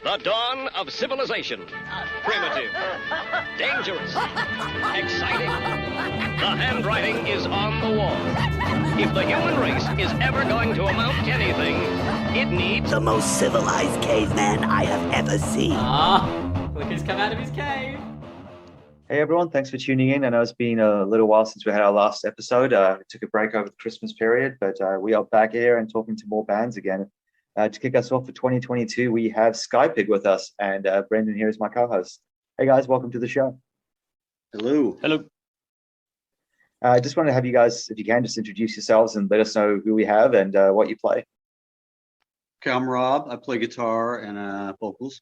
The dawn of civilization. Primitive. Dangerous. Exciting. The handwriting is on the wall. If the human race is ever going to amount to anything, it needs the most civilized caveman I have ever seen. Look who's come out of his cave. Hey everyone, thanks for tuning in. I know it's been a little while since we had our last episode. We took a break over the Christmas period, but we are back here and talking to more bands again. To kick us off for 2022, we have Skypig with us, and Brendan here is my co-host. Hey guys, welcome to the show. Hello. Hello. I just want to have you guys, if you can, just introduce yourselves and let us know who we have and what you play. Okay, I'm Rob. I play guitar and vocals.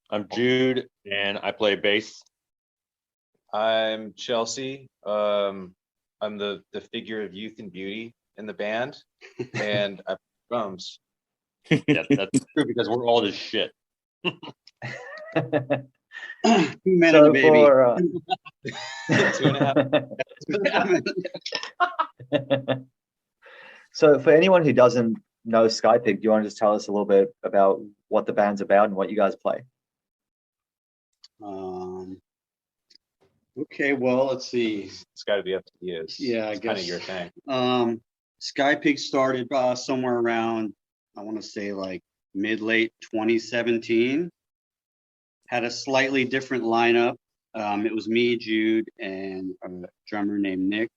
I'm Jude, and I play bass. I'm Chelsea. I'm the figure of youth and beauty in the band, and I play drums. Yeah, that's true because we're all just shit. 2 men and a baby. 2.5. So for anyone who doesn't know Skypig, do you want to just tell us a little bit about what the band's about and what you guys play? Okay, well, let's see. It's got to be up to you. Yeah, I it's guess kind of your thing. Skypig started somewhere around, I want to say like mid-late 2017. Had a slightly different lineup. It was me, Jude, and a drummer named Nick.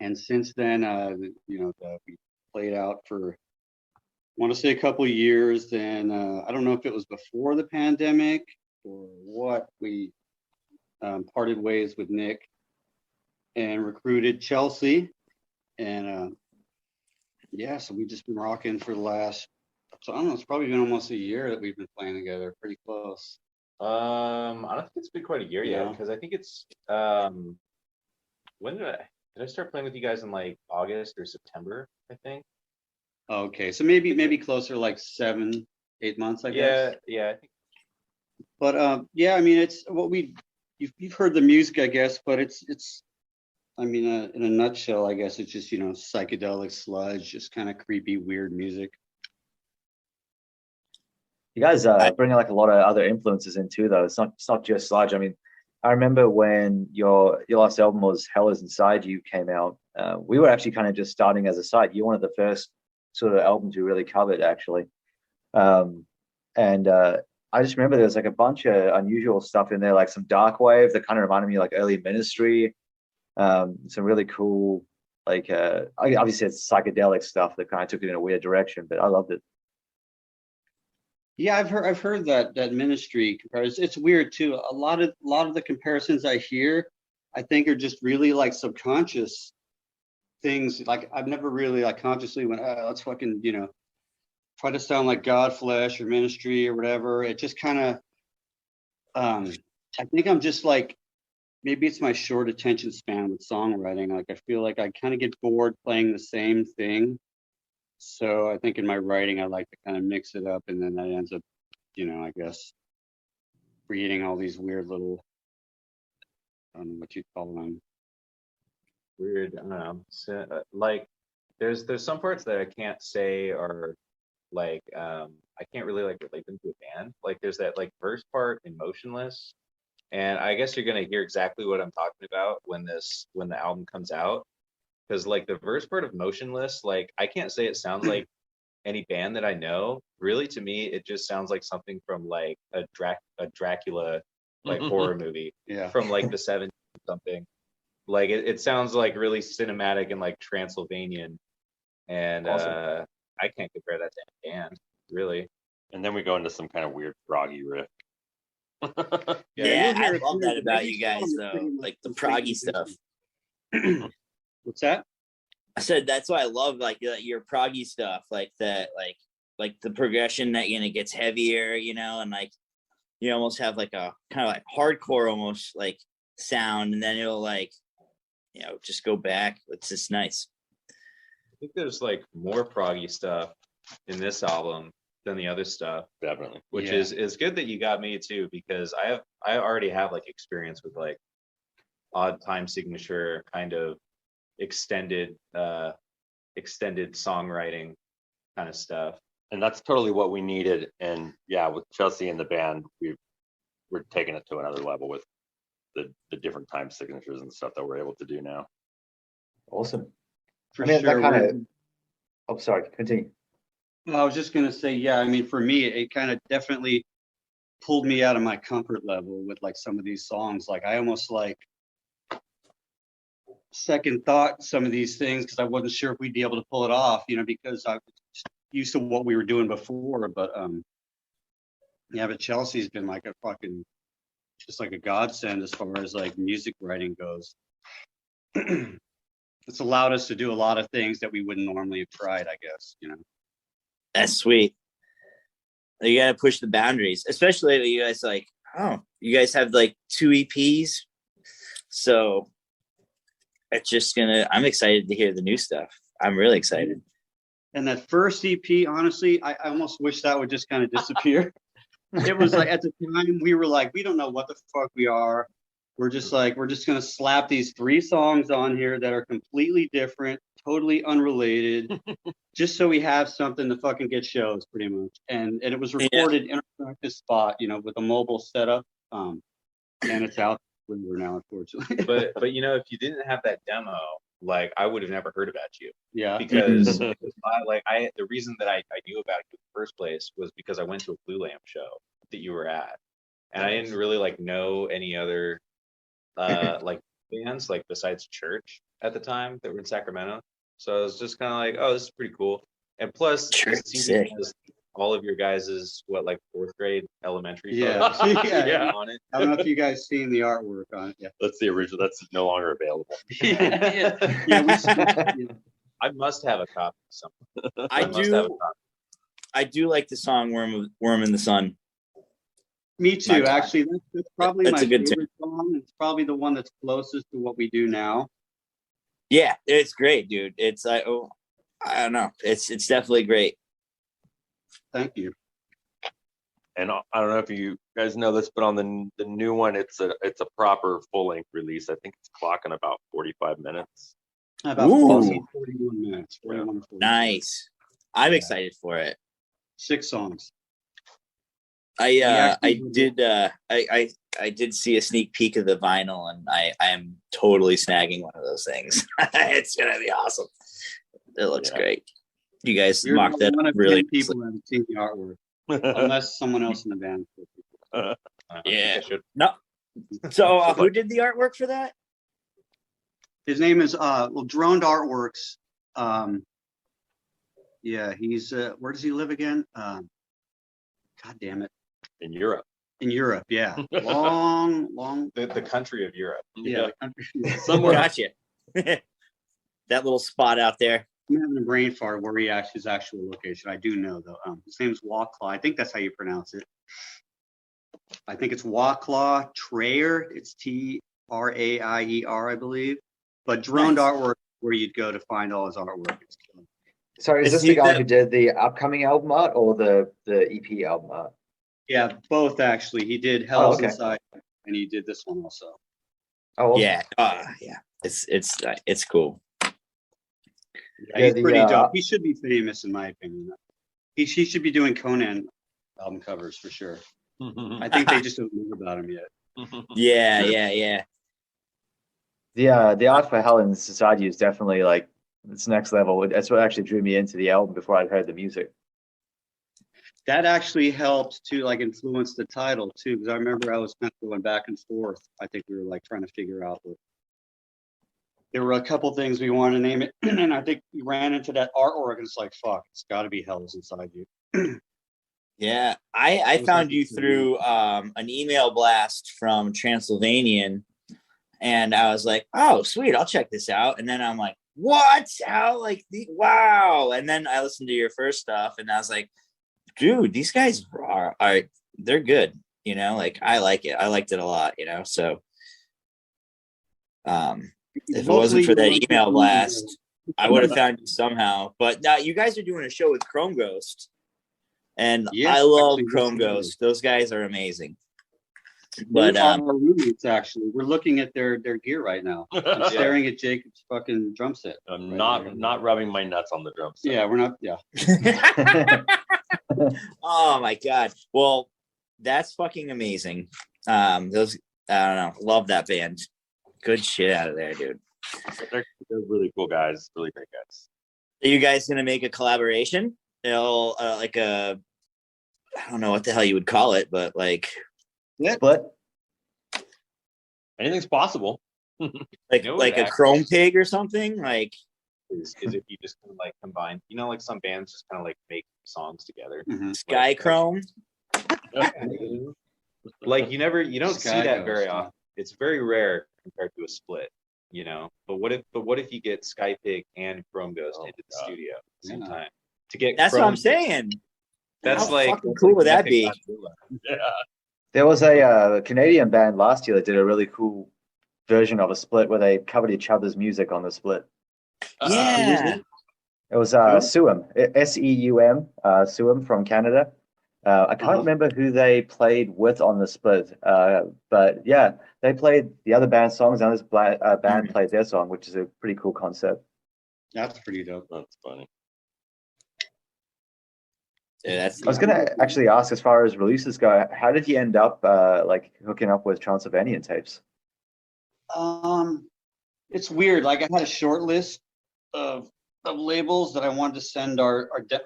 And since then, we played out for, I want to say, a couple of years. Then I don't know if it was before the pandemic or what. We parted ways with Nick and recruited Chelsea. And so we've just been rocking for the last, so I don't know, it's probably been almost a year that we've been playing together, pretty close. I don't think it's been quite a year yet, because I think it's when did I start playing with you guys in like August or September, I think. Okay, so maybe closer, like 7-8 months, I guess. Yeah, I think. But I mean, it's what you've heard the music, I guess, but it's I mean, in a nutshell, I guess it's just, psychedelic sludge, just kind of creepy, weird music. You guys bring like a lot of other influences in too, though. It's not just sludge. I mean, I remember when your last album was Hell Is Inside You came out. We were actually kind of just starting as a site. You're one of the first sort of albums we really covered, actually. I just remember there was like a bunch of unusual stuff in there, like some dark wave that kind of reminded me of like early Ministry. Some really cool, like obviously it's psychedelic stuff that kind of took it in a weird direction, but I loved it. Yeah, I've heard that Ministry comparison. It's weird too. A lot of the comparisons I hear, I think, are just really like subconscious things. Like I've never really like consciously went, let's fucking try to sound like Godflesh or Ministry or whatever. It just kind of, I think I'm just like, maybe it's my short attention span with songwriting. Like I feel like I kind of get bored playing the same thing. So I think in my writing, I like to kind of mix it up, and then that ends up, I guess, creating all these weird little, I don't know what you'd call them. Weird, I don't know. So, like, there's some parts that I can't say are like, I can't really like relate them to a band. Like there's that like verse part in Motionless. And I guess you're gonna hear exactly what I'm talking about when the album comes out. Because like the verse part of Motionless, like I can't say it sounds like any band that I know. Really, to me, it just sounds like something from like a Dracula like horror movie from like the 70s or something. Like it sounds like really cinematic and like Transylvanian. And awesome. I can't compare that to any band, really. And then we go into some kind of weird proggy riff. Yeah, I love that about you guys, though. Like the proggy stuff. What's that? I said that's why I love like your proggy stuff, like that, like the progression that gets heavier, and like you almost have like a kind of like hardcore almost like sound, and then it'll like just go back. It's just nice. I think there's like more proggy stuff in this album than the other stuff. Definitely. Which is good that you got me too, because I already have like experience with like odd time signature kind of extended songwriting kind of stuff. and that's totally what we needed. And yeah, with Chelsea and the band, we're taking it to another level with the different time signatures and stuff that we're able to do now. Awesome. For I mean, that sure. kind of. Oh, sorry. Continue. I was just gonna say, yeah. I mean, for me, it kind of definitely pulled me out of my comfort level with like some of these songs. Like I almost like second thought some of these things because I wasn't sure if we'd be able to pull it off, because I was used to what we were doing before. But yeah, but Chelsea's been like a fucking just like a godsend as far as like music writing goes. It's allowed us to do a lot of things that we wouldn't normally have tried, I guess, That's sweet. You gotta push the boundaries, especially you guys you guys have like 2 EPs, so it's just I'm excited to hear the new stuff. I'm really excited. And that first EP, honestly, I almost wish that would just kind of disappear. It was like at the time we were like, we don't know what the fuck we are. We're just gonna slap these 3 songs on here that are completely different, totally unrelated, just so we have something to fucking get shows, pretty much. And it was recorded in a practice spot, with a mobile setup. And it's out there now, unfortunately. But if you didn't have that demo, like I would have never heard about you. Yeah. Because the reason that I knew about you in the first place was because I went to a Blue Lamp show that you were at, and I didn't really like know any other like bands like besides Church at the time that were in Sacramento. So I was just kind of like, oh, this is pretty cool. And plus, it seems has all of your guys' like 4th grade elementary photos on it. I don't know if you guys seen the artwork on it. Yeah. That's the original. That's no longer available. I must have a copy somewhere. I do like the song Worm in the Sun. Me too. Actually, that's probably my good favorite song. It's probably the one that's closest to what we do now. Yeah, it's great, dude. It's I don't know. It's definitely great. Thank you. And I don't know if you guys know this, but on the new one, it's a proper full length release. I think it's clocking about 45 minutes. About 41 minutes. 41 to 40. Nice. I'm excited for it. 6 songs. I did see a sneak peek of the vinyl, and I am totally snagging one of those things. It's gonna be awesome. It looks great. You guys mocked that one of really. 10 people haven't seen the artwork, unless someone else in the band. Yeah. No. So who did the artwork for that? His name is Droned Artworks. Yeah, he's where does he live again? God damn it. In Europe. In Europe, yeah. Long. The country of Europe. Yeah, the country. Somewhere. Gotcha. That little spot out there. I'm having a brain fart where his actual location. I do know though. His name's Waclaw. I think that's how you pronounce it. I think it's Waclaw Trayer. It's Traier, I believe. But Droned Artwork is where you'd go to find all his artwork. Sorry, is this the guy who did the upcoming album art or the EP album art? Yeah, both actually. He did Hell's Inside, and he did this one also. Oh, awesome. Yeah. Yeah. It's cool. Yeah, he's pretty dope. He should be famous, in my opinion. He should be doing Conan album covers for sure. I think they just don't know about him yet. Yeah. The art for Hell in Society is definitely like it's next level. That's what actually drew me into the album before I'd heard the music. That actually helped to like influence the title too, because I remember I was kind of going back and forth. I think we were like trying to figure out what. There were a couple things we wanted to name it, and I think we ran into that artwork, and it's like, fuck, it's got to be Hell's Inside You. Yeah, I found you through an email blast from Transylvanian, and I was like, oh, sweet, I'll check this out. And then I'm like, what? How? Wow. And then I listened to your first stuff, and I was like, dude, these guys are they're good. Like I like it. I liked it a lot. So if it wasn't for that email blast, I would have found you somehow. But now you guys are doing a show with Chrome Ghost. And I love Chrome Ghost. Those guys are amazing. But our roommates, actually, we're looking at their gear right now. I'm staring at Jacob's fucking drum set. I'm not rubbing my nuts on the drum set. Yeah, we're not. Yeah. Oh my god. Well, that's fucking amazing. Those I don't know, love that band. Good shit out of there, dude. They're really cool guys, really great guys. Are you guys gonna make a collaboration? They'll like a I don't know what the hell you would call it, but like Split. Anything's possible. like No, like a actually- Chrome Pig or something. Like Is if you just kind of like combine, like some bands just kind of like make songs together. Mhm. Sky Chrome. Like you don't see Sky that Ghost, very yeah. often. It's very rare compared to a split, But what if you get Skypig and Chrome Ghost into the studio at the same Yeah. time? To get That's what Chrome I'm saying. That's How like fucking cool would that be? Yeah. There was a Canadian band last year that did a really cool version of a split where they covered each other's music on the split. Yeah. It was Suum, Seum, Suum from Canada. I can't remember who they played with on the split, but yeah, they played the other band's songs and this band played their song, which is a pretty cool concept. That's pretty dope. That's funny. Yeah, that's I was going to actually ask, as far as releases go, how did you end up like hooking up with Transylvanian tapes? It's weird. Like I had a short list of labels that I wanted to send or it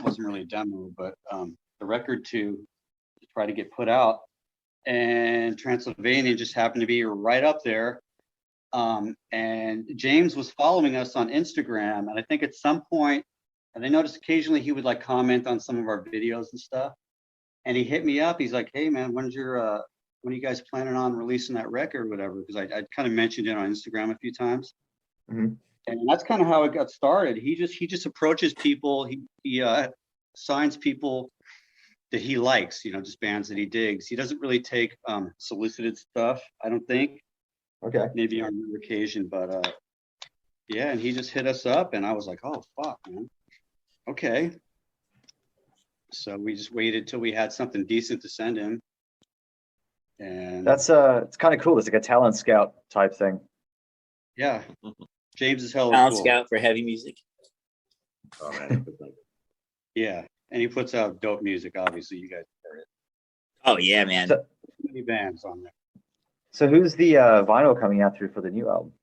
wasn't really a demo, but the record to try to get put out. And Transylvania just happened to be right up there. And James was following us on Instagram, and I think at some point, and I noticed occasionally he would like comment on some of our videos and stuff. And he hit me up. He's like, "Hey man, when are you guys planning on releasing that record or whatever?" Because I kind of mentioned it on Instagram a few times. Mhm. And that's kind of how it got started. He just approaches people. He signs people that he likes, just bands that he digs. He doesn't really take solicited stuff, I don't think. Okay. Maybe on another occasion, but yeah, and he just hit us up, and I was like, "Oh fuck, man, okay." So we just waited till we had something decent to send him, and That's it's kind of cool. It's like a talent scout type thing. yeah, James is hella Talent cool. Scout for heavy music. Oh man. Yeah, and he puts out dope music. Obviously, you guys heard it. Oh yeah, man. So, Many bands on there. so who's the vinyl coming out through for the new album?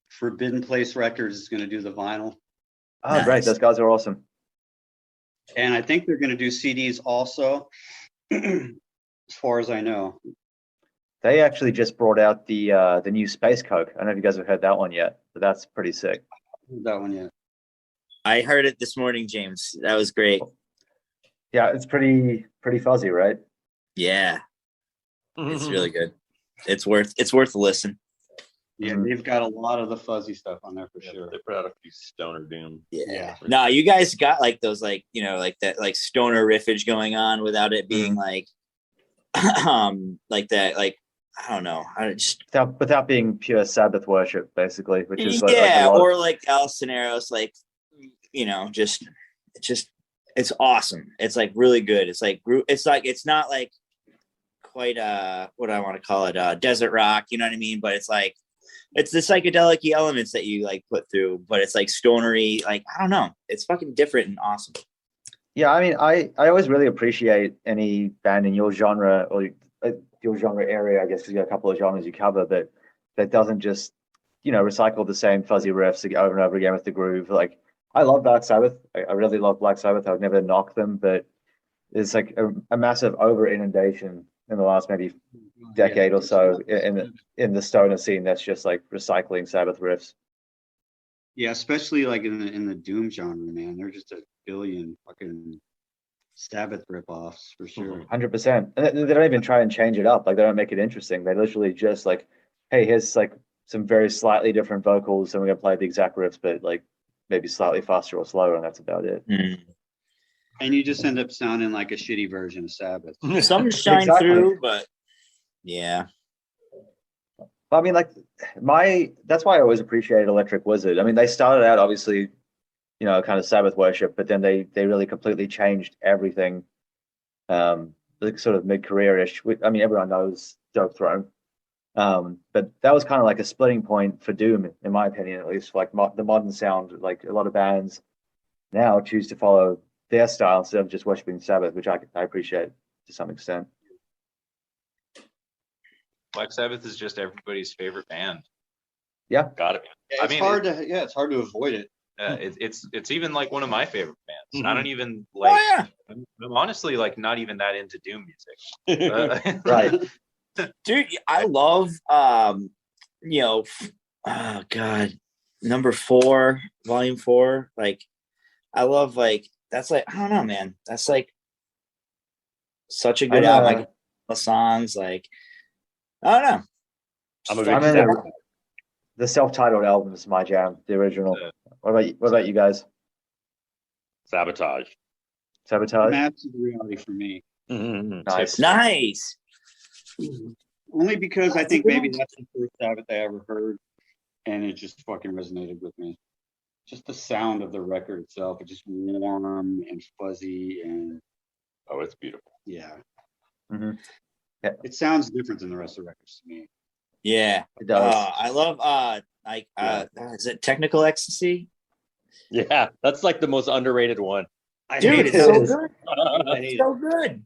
Forbidden Place Records is going to do the vinyl, Oh, great. Nice. Those guys are awesome. and I think they're going to do CDs also, as far as I know. They actually just brought out the new Space Coke. I don't know if you guys have heard that one yet, but that's pretty sick. That one yet? I heard it this morning, James. That was great. Yeah, it's pretty fuzzy, right? Yeah, it's really good. It's worth a listen. Yeah, Mhm. they've got a lot of the fuzzy stuff on there for Yeah, sure. they put out a few stoner doom. Yeah. No, you guys got like those like like that like stoner riffage going on without it being like like that like I don't know. I just Without being pure Sabbath worship, basically, which is what, yeah, like a lot or like Al Soneros, like it's awesome. It's like really good. It's like it's not like quite what I want to call it desert rock, you know what I mean? But it's like it's the psychedelic elements that you like put through, but it's like stonery, like I don't know. It's fucking different and awesome. Yeah, I mean, I always really appreciate any band in your genre or your genre area, I guess, because you got a couple of genres you cover, but that doesn't just, recycle the same fuzzy riffs over and over again with the groove. Like, I love Black Sabbath. I really love Black Sabbath. I would never knock them, but it's like a massive over inundation in the last maybe decade or so in the stoner scene that's just like recycling Sabbath riffs. Yeah, especially like in the doom genre, man. They're just a billion fucking Sabbath ripoffs for sure. 100%. And they don't even try and change it up. Like, they don't make it interesting. They literally just like, hey, here's like some very slightly different vocals, and we're gonna play the exact riffs, but like maybe slightly faster or slower, and that's about it. And you just end up sounding like a shitty version of Sabbath. Some shine Exactly. through, but yeah. I mean, like that's why I always appreciated Electric Wizard. I mean, they started out obviously, kind of Sabbath worship, but then they really completely changed everything. Like sort of mid-career-ish. I mean, everyone knows Dope Throne, but that was kind of like a splitting point for Doom, in my opinion, at least. Like the modern sound, like a lot of bands now choose to follow their style instead of just worshiping Sabbath, which I appreciate to some extent. Black Sabbath is just everybody's favorite band. Yeah, Got it. Yeah, I it's mean, hard to avoid it. It's even like one of my favorite bands. I Mhm. don't even like. Oh yeah, I'm honestly like not even that into doom music. right. dude, I love you know, oh god, number 4, volume 4. Like, I love like that's like I don't know, man. That's like such a good album. Like the songs, like I don't know. I'm a Fucking big I'm in good a- the self-titled album is my jam, the original. What about you guys? Sabotage. Sabotage? Maps is reality for me. Nice. Nice. Only because I That's a think good maybe one. that's the first Sabbath I ever heard, and it just fucking resonated with me. Just the sound of the record itself, it's just warm and fuzzy, and Oh, it's beautiful. yeah, Hmm. Yeah, it sounds different than the rest of the records to me. Yeah. it does. I love like is it Technical Ecstasy? Yeah, that's like the most underrated one. I Dude, hate it's it. so is. good. I hate It's it. so good.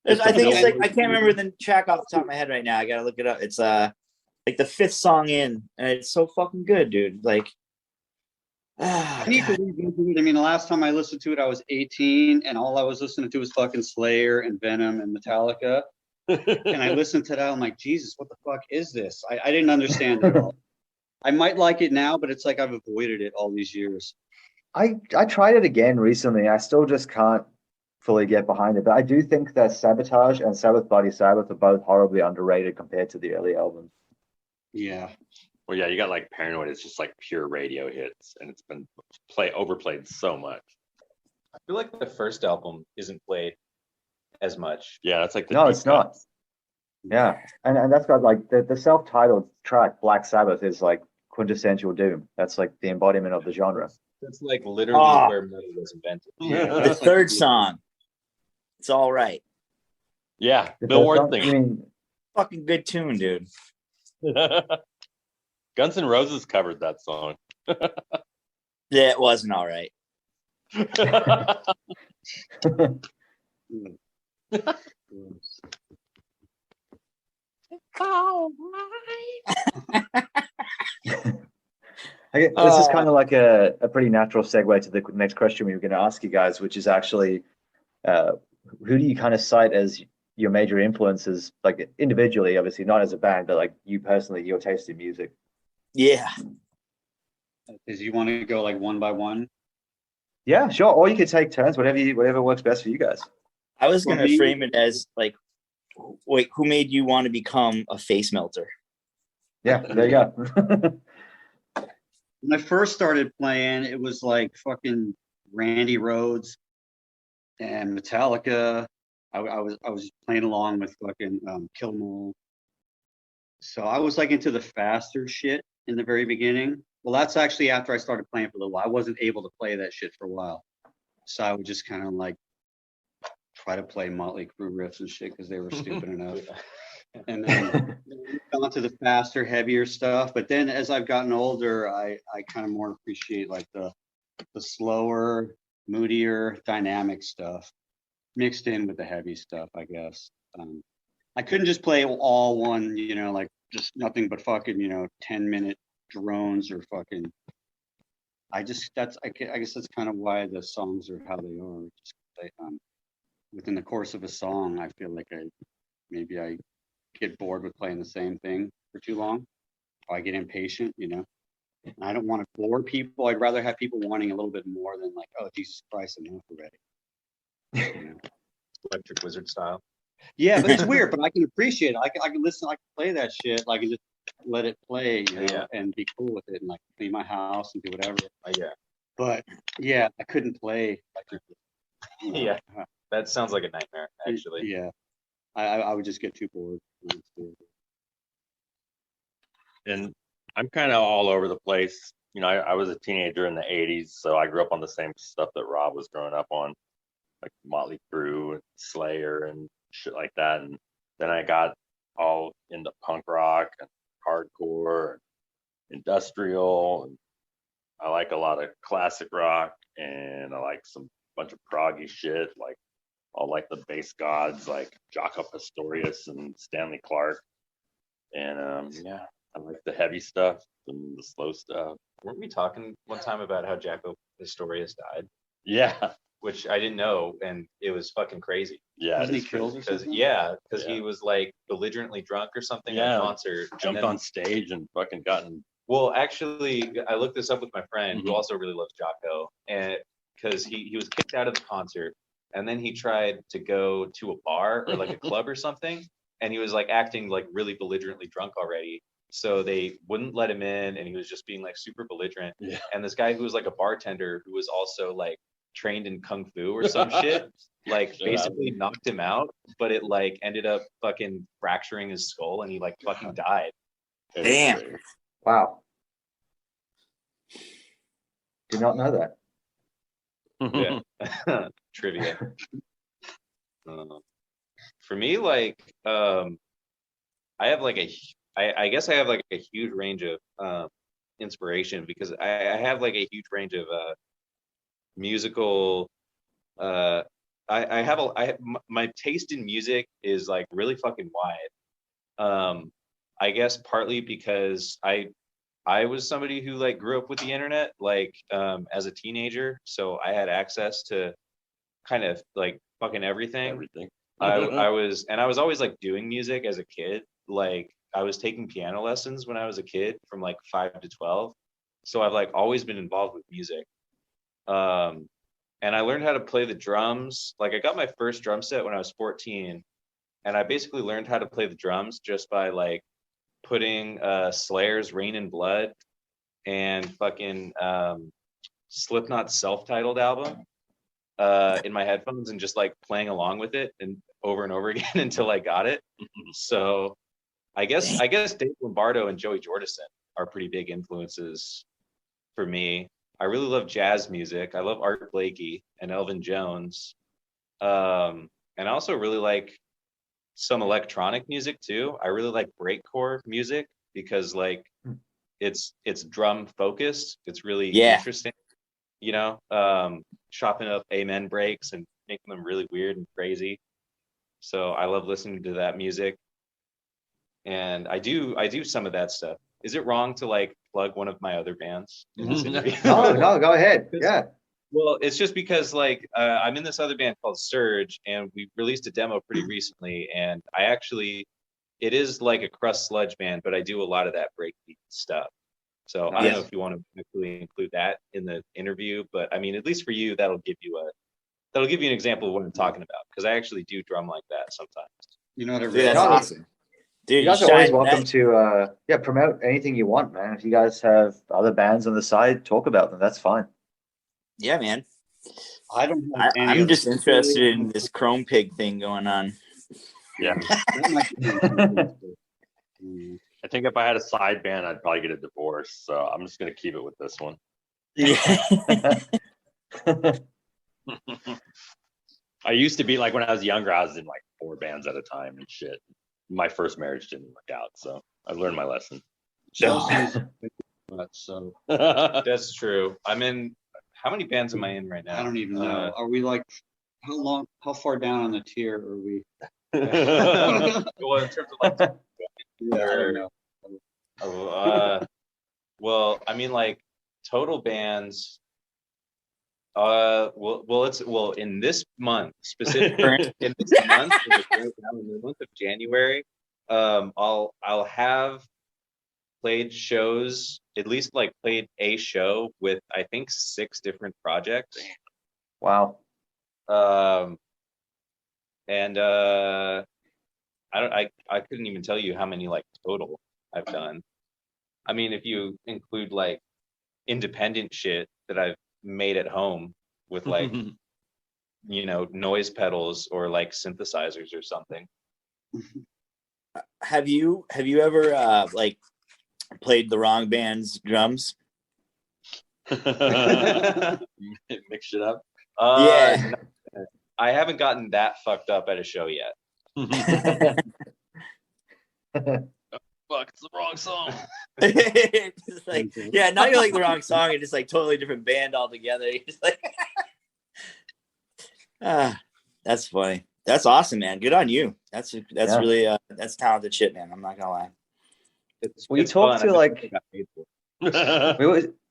It's I think the it's like middle. I can't remember the track off the top of my head right now. I gotta look it up. It's like the 5th song in, and it's so fucking good, dude. Like, I need to revisit it. I mean, the last time I listened to it, I was 18, and all I was listening to was fucking Slayer and Venom and Metallica. And I listened to that, I'm like, Jesus, what the fuck is this? I didn't understand it at all. I might like it now, but it's like I've avoided it all these years. I tried it again recently. I still just can't fully get behind it. But I do think that Sabotage and Sabbath Bloody Sabbath are both horribly underrated compared to the early albums. Yeah. Well, yeah, you got like Paranoid. It's just like pure radio hits, and it's been overplayed so much. I feel like the first album isn't played as much. Yeah, that's like the No, deep it's not. cuts. Yeah, and that's got like the self-titled track Black Sabbath is like quintessential doom. That's like the embodiment of the genre. That's like literally Ah. where metal was invented. the That's 3rd song. It's all right. Yeah, The Bill first Ward song, thing. you mean, Fucking good tune, dude. Guns N' Roses covered that song. Yeah, it wasn't all right. This is kind of like a pretty natural segue to the next question we were going to ask you guys, which is actually, who do you kind of cite as your major influences, like individually, obviously not as a band, but like you personally, your taste in music? Yeah. Is you want to go like one by one? Yeah, sure. Or you could take turns, whatever works best for you guys. I was For gonna me- frame it as like, wait, who made you want to become a face melter? Yeah, there you go. When I first started playing, it was like fucking Randy Rhoads and Metallica. I was playing along with fucking Kill 'Em All. So I was like into the faster shit in the very beginning. Well, that's actually after I started playing for a little while. I wasn't able to play that shit for a while, so I would just kind of like try to play Motley Crue riffs and shit because they were stupid enough. And then gone to the faster, heavier stuff. But then as I've gotten older, I kind of more appreciate like the slower, moodier, dynamic stuff mixed in with the heavy stuff, I guess. I couldn't just play all one, like just nothing but fucking, 10-minute drones or fucking. I guess that's kind of why the songs are how they are. Just within the course of a song, I feel like I get bored with playing the same thing for too long. Or I get impatient, I don't want to bore people. I'd rather have people wanting a little bit more than like, oh, Jesus Christ, enough already. Electric Wizard style. Yeah, but it's weird, but I can appreciate it. I can listen, I can play that shit. I can just let it play, Yeah. and be cool with it and like clean my house and do whatever. Yeah. But yeah, I couldn't play. Yeah. That sounds like a nightmare, actually. Yeah. I would just get too bored. And I'm kind of all over the place. I was a teenager in the 80s, so I grew up on the same stuff that Rob was growing up on, like Motley Crue and Slayer and shit like that. And then I got all into punk rock and hardcore and industrial. And I like a lot of classic rock, and I like some bunch of proggy shit, like all like the bass gods, like Jaco Pastorius and Stanley Clarke. And yeah, I like the heavy stuff and the slow stuff. Weren't we talking one time about how Jaco Pastorius died? Yeah, Which I didn't know, and it was fucking crazy. yeah. Wasn't he it's killed crazy. or Because something? because Yeah. he was like belligerently drunk or something at Yeah, a like, concert. and Jumped then- on stage and fucking gotten. Well, actually, I looked this up with my friend who Mhm. also really loves Jaco, and because he was kicked out of the concert, and then he tried to go to a bar or like a club or something, and he was like acting like really belligerently drunk already. So they wouldn't let him in, and he was just being like super belligerent. Yeah. And this guy who was like a bartender who was also like trained in kung fu or some shit, like Shut up. basically knocked him out, but it like ended up fucking fracturing his skull, and he like fucking died. It's Damn. crazy. Wow. Did not know that. Yeah. Trivia. For me, like, I have like I guess I have like a huge range of inspiration because I have like a huge range of musical. My taste in music is like really fucking wide. I guess partly because I was somebody who like grew up with the internet like as a teenager, so I had access to kind of like fucking everything. Everything. I was always like doing music as a kid. Like I was taking piano lessons when I was a kid from like 5 to 12. So I've like always been involved with music. And I learned how to play the drums. Like I got my first drum set when I was 14, and I basically learned how to play the drums just by like putting Slayer's Rain and Blood and fucking Slipknot's self-titled album in my headphones and just like playing along with it and over again until I got it. So I guess Dave Lombardo and Joey Jordison are pretty big influences for me. I really love jazz music. I love Art Blakey and Elvin Jones. And I also really like some electronic music too. I really like breakcore music because like it's drum focused. It's really interesting, you know, chopping up amen breaks and making them really weird and crazy. So I love listening to that music. And I do some of that stuff. Is it wrong to like plug one of my other bands in this interview? No, go ahead. Yeah. Well, it's just because like I'm in this other band called Surge, and we released a demo pretty recently, and it is like a crust sludge band, but I do a lot of that breakbeat stuff. So I don't know if you want to actually include that in the interview, but I mean, at least for you, that'll give you an example of what I'm talking about, because I actually do drum like that sometimes. You know what? Dude, that's awesome. Dude, You guys are always welcome to. to promote anything you want, man. If you guys have other bands on the side, talk about them. That's fine. Yeah, man. I don't have any I'm of just the- interested in this Chrome Pig thing going on. Yeah. That might be- I think if I had a side band, I'd probably get a divorce. So I'm just gonna keep it with this one. Yeah. I used to be like when I was younger, I was in like 4 bands at a time and shit. My first marriage didn't work out, so I learned my lesson. Chelsea's much, so That's true. I'm in. How many bands am I in right now? I don't even know. Are we like how far down on the tier are we? Well, in terms of like, Yeah, I don't know. well, I mean, like total bands. Well, in this month specifically, in this month, in the month of January, I'll have played shows, at least like played a show with I think 6 different projects. Wow. And I couldn't even tell you how many like total I've done. I mean, if you include like independent shit that I've made at home with like you know, noise pedals or like synthesizers or something. Have you ever like played the wrong band's drums? Mix it up. Yeah. No, I haven't gotten that fucked up at a show yet. Fuck, it's the wrong song. It's like, yeah, not even like the wrong song, it's just like totally different band altogether. You're just like That's funny. That's awesome, man. Good on you. That's Yeah. really that's talented shit, man. I'm not gonna lie. We It's talk fun. to I like got paid for it.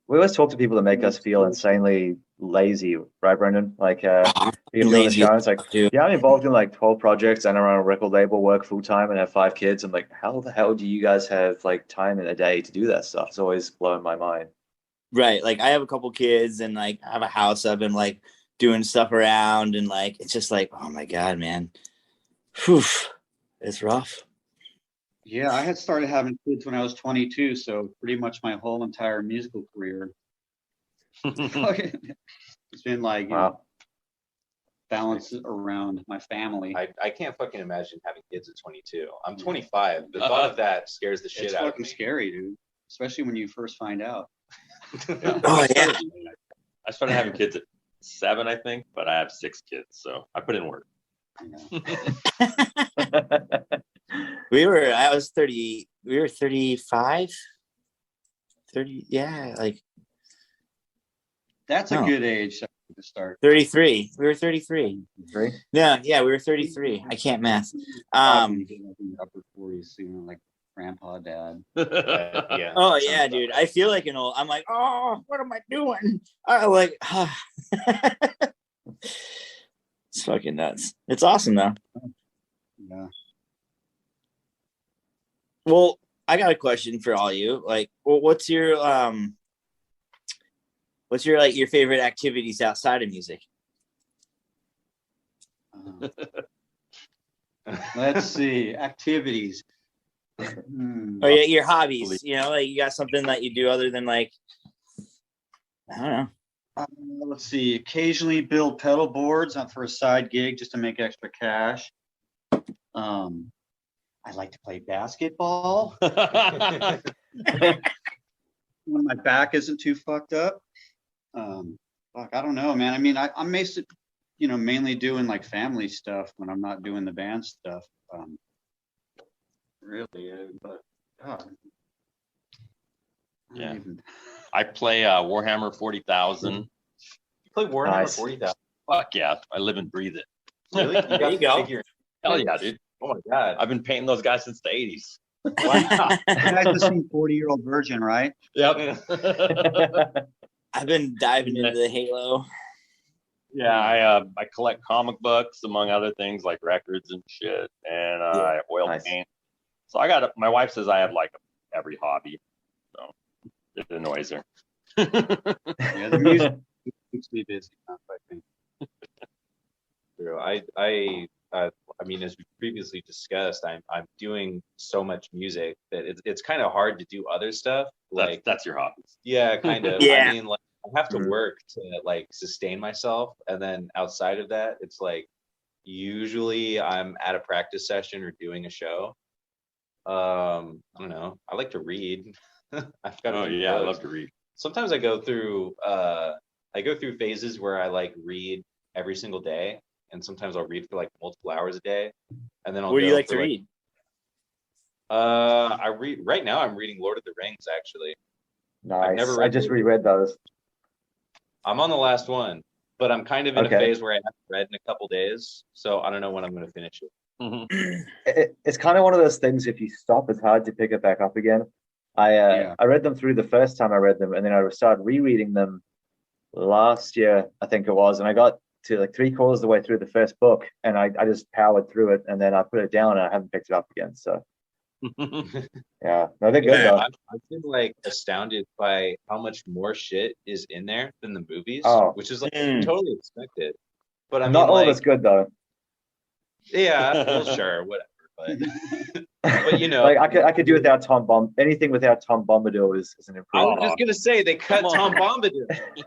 we always talk to people that make us feel insanely lazy, right, Brendan? Like people on the Lazy show, it's like, too. yeah, I'm involved in like 12 projects and around a record label, work full time, and have 5 kids. I'm like, how the hell do you guys have like time in a day to do that stuff? It's always blowing my mind. Right. Like I have a couple kids and like I have a house. I've been like doing stuff around and like it's just like, oh my God, man. Whew. It's rough. Yeah, I had started having kids when I was 22, so pretty much my whole entire musical career. It's been like, you know, Wow. balance around my family. I can't fucking imagine having kids at 22. I'm 25. The thought of that scares the shit It's out of fucking me. scary, dude. Especially when you first find out. Oh yeah. I started having kids at 7, I think, but I have 6 kids, so I put in work. You know. We were 35. 30, yeah, like That's a Oh. good age to start. 33. We were 33. 3? Yeah, we were 33. I can't math. You get like in the upper 40s, you know, like grandpa, dad. Yeah. Oh sounds yeah, about dude. right. I feel like an old. I'm like, oh, what am I doing? I like, it's fucking nuts. It's awesome though. Yeah. Well, I got a question for all you. Like, well, what's your like your favorite activities outside of music? Let's see. Activities. Hmm. Or your hobbies? You know, like you got something that you do other than like, I don't know. Let's see. Occasionally build pedal boards for a side gig just to make extra cash. I like to play basketball when my back isn't too fucked up. Fuck, I don't know, man. I mean, I'm mainly doing like family stuff when I'm not doing the band stuff. Really, but God. I don't Yeah. even- I play Warhammer 40,000. You play Warhammer Nice. 40,000. Fuck yeah, I live and breathe it. Really? You got There you the go. figure. Hell yeah, dude. Oh my god. I've been painting those guys since the 80s. Wow. You guys have seen 40-Year-Old Virgin, right? Yep. I've been diving into the Halo. Yeah, I collect comic books among other things like records and shit, and I oil Nice. paint. So my wife says I have like every hobby, so it annoys her. Yeah, the music keeps me busy. I think. True. I mean, as we previously discussed, I'm doing so much music that it's kind of hard to do other stuff. Like, That's your hobbies. yeah, kind of. Yeah. I mean, like, I have to Mhm. work to like sustain myself, and then outside of that, it's like usually I'm at a practice session or doing a show. I don't know. I like to read. I've got. Oh yeah, I love to read. Sometimes I go through phases where I like read every single day, and sometimes I'll read for like multiple hours a day, and then I'll. What do you go like to for, read? I read right now. I'm reading Lord of the Rings. Actually, Nice. never I read just those. reread those. I'm on the last one, but I'm kind of in a Okay. phase where I haven't read in a couple days, so I don't know when I'm going to finish it. Mhm. It's kind of one of those things. If you stop, it's hard to pick it back up again. Yeah. I read them through the first time I read them, and then I started rereading them last year, I think it was, and I got to like 3/4 of the way through the first book, and I just powered through it, and then I put it down, and I haven't picked it up again. So yeah, no, they're good Yeah, though. I've been like astounded by how much more shit is in there than the movies, Oh. which is like Mm. totally expected. But I mean, Not all like, of it's good though. yeah, well, sure, whatever. But you know, Like I could do without Tom Bomb. Anything without Tom Bombadil is an I improvement. was just gonna say they cut Come Tom on. Bombadil. Who